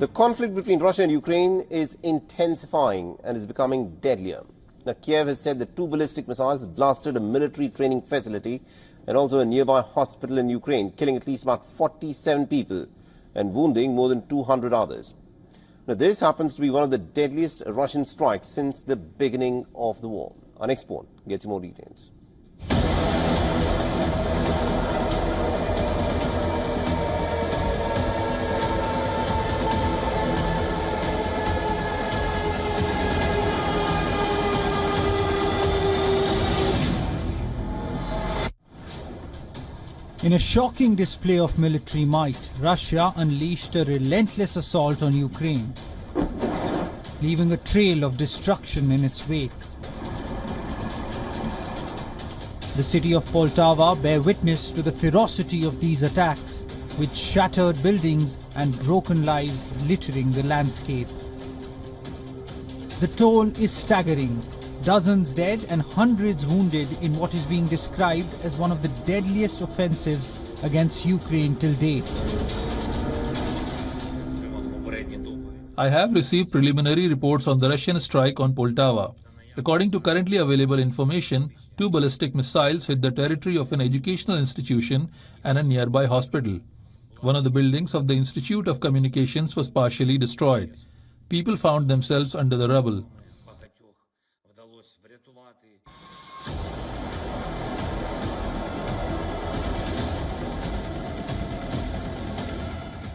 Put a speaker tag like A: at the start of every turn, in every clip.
A: The conflict between Russia and Ukraine is intensifying and is becoming deadlier. Now, Kiev has said that 2 ballistic missiles blasted a military training facility and also a nearby hospital in Ukraine, killing at least about 47 people and wounding more than 200 others. Now, this happens to be one of the deadliest Russian strikes since the beginning of the war. Our next report gets you more details.
B: In a shocking display of military might, Russia unleashed a relentless assault on Ukraine, leaving a trail of destruction in its wake. The city of Poltava bear witness to the ferocity of these attacks, with shattered buildings and broken lives littering the landscape. The toll is staggering. Dozens dead and hundreds wounded in what is being described as one of the deadliest offensives against Ukraine till date.
C: I have received preliminary reports on the Russian strike on Poltava. According to currently available information, 2 ballistic missiles hit the territory of an educational institution and a nearby hospital. One of the buildings of the Institute of Communications was partially destroyed. People found themselves under the rubble.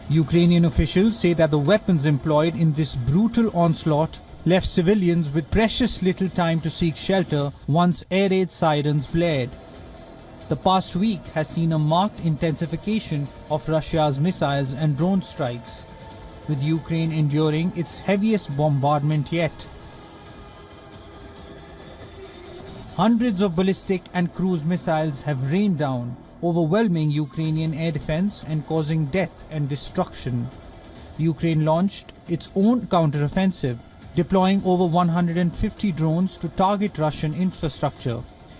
B: Ukrainian officials say that the weapons employed in this brutal onslaught left civilians with precious little time to seek shelter once air raid sirens blared. The past week has seen a marked intensification of Russia's missiles and drone strikes, with Ukraine enduring its heaviest bombardment yet. Hundreds of ballistic and cruise missiles have rained down, overwhelming Ukrainian air defense and causing death and destruction. Ukraine launched its own counteroffensive, deploying over 150 drones to target Russian infrastructure,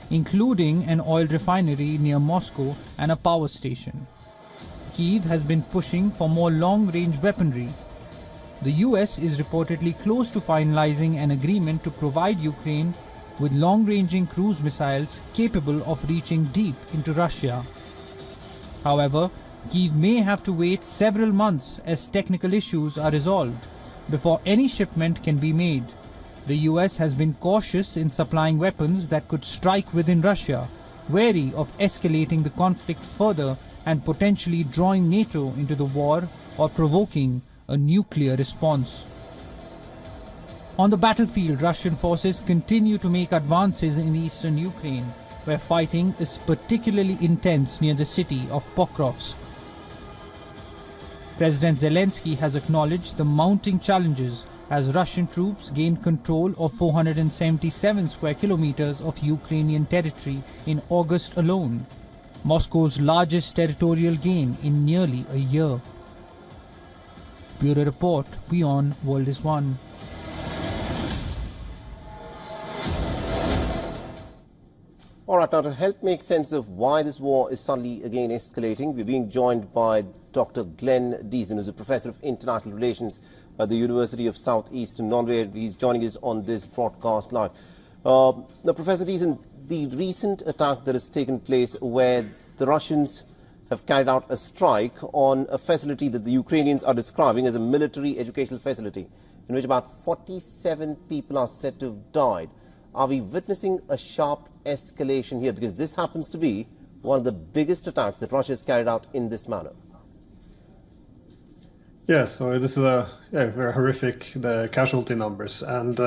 B: including an oil refinery near Moscow and a power station. Kyiv has been pushing for more long-range weaponry. The US is reportedly close to finalizing an agreement to provide Ukraine with long-ranging cruise missiles capable of reaching deep into Russia. However, Kyiv may have to wait several months as technical issues are resolved before any shipment can be made. The US has been cautious in supplying weapons that could strike within Russia, wary of escalating the conflict further and potentially drawing NATO into the war or provoking a nuclear response. On the battlefield, Russian forces continue to make advances in eastern Ukraine, where fighting is particularly intense near the city of Pokrovsk. President Zelensky has acknowledged the mounting challenges as Russian troops gain control of 477 square kilometers of Ukrainian territory in August alone, Moscow's largest territorial gain in nearly a year. Bureau Report, WION World is One.
A: All right, now to help make sense of why this war is suddenly again escalating, we're being joined by Dr. Glenn Deason, who's a professor of international relations at the University of Southeastern Norway. He's joining us on this broadcast live. Now, Professor Deason, the recent attack that has taken place where the Russians have carried out a strike on a facility that the Ukrainians are describing as a military educational facility, in which about 47 people are said to have died. Are we witnessing a sharp escalation here? Because this happens to be one of the biggest attacks that Russia has carried out in this manner.
D: Yes, so this is very horrific, the casualty numbers. And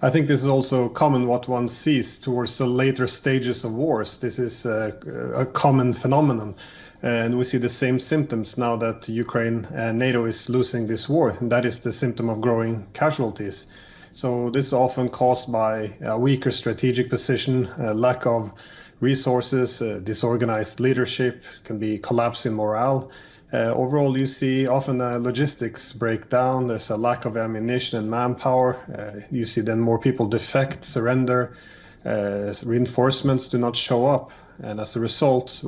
D: I think this is also common what one sees towards the later stages of wars. This is a common phenomenon. And we see the same symptoms now that Ukraine and NATO is losing this war. And that is the symptom of growing casualties. So this is often caused by a weaker strategic position, a lack of resources, disorganized leadership, can be collapse in morale. Overall, you see often logistics break down. There's a lack of ammunition and manpower. You see then more people defect, surrender, reinforcements do not show up. and as a result,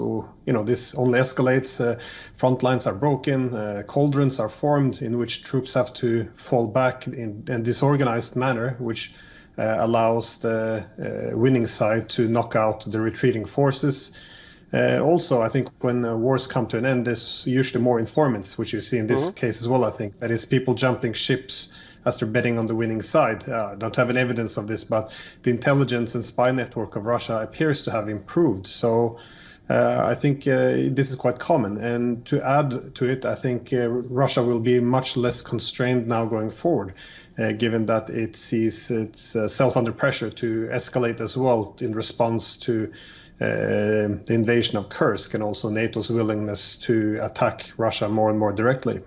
D: this only escalates. Front lines are broken, cauldrons are formed in which troops have to fall back in a disorganized manner, which allows the winning side to knock out the retreating forces. Also, I think when wars come to an end, there's usually more informants, which you see in this case as well, I think. That is people jumping ships as they're betting on the winning side. I don't have any evidence of this, but the intelligence and spy network of Russia appears to have improved. So I think this is quite common. And to add to it, I think Russia will be much less constrained now going forward, given that it sees itself under pressure to escalate as well in response to the invasion of Kursk and also NATO's willingness to attack Russia more and more directly.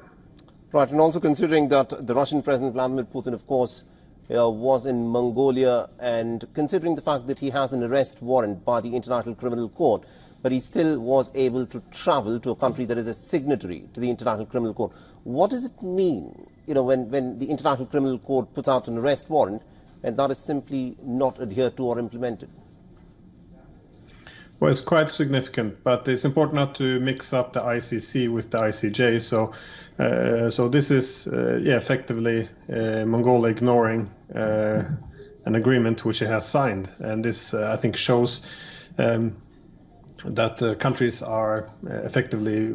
A: Right, and also considering that the Russian President Vladimir Putin, of course, was in Mongolia, and considering the fact that he has an arrest warrant by the International Criminal Court, but he still was able to travel to a country that is a signatory to the International Criminal Court. What does it mean, when the International Criminal Court puts out an arrest warrant and that is simply not adhered to or implemented?
D: Well, it's quite significant, but it's important not to mix up the ICC with the ICJ. So this is effectively Mongolia ignoring an agreement which it has signed, and this I think shows that countries are effectively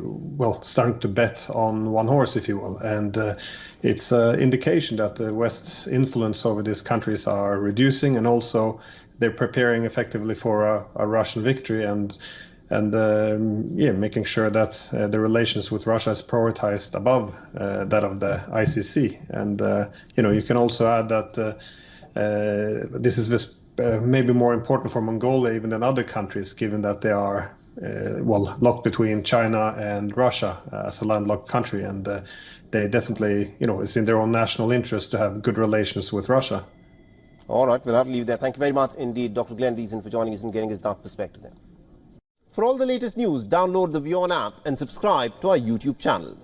D: starting to bet on one horse, if you will, and it's an indication that the West's influence over these countries are reducing, and also they're preparing effectively for a Russian victory, and making sure that the relations with Russia is prioritized above that of the ICC. And you can also add that this is maybe more important for Mongolia even than other countries, given that they are locked between China and Russia as a landlocked country, and they definitely it's in their own national interest to have good relations with Russia.
A: All right, we'll have to leave there. Thank you very much indeed, Dr. Glenn Deason, for joining us and getting us that perspective there. For all the latest news, download the WION app and subscribe to our YouTube channel.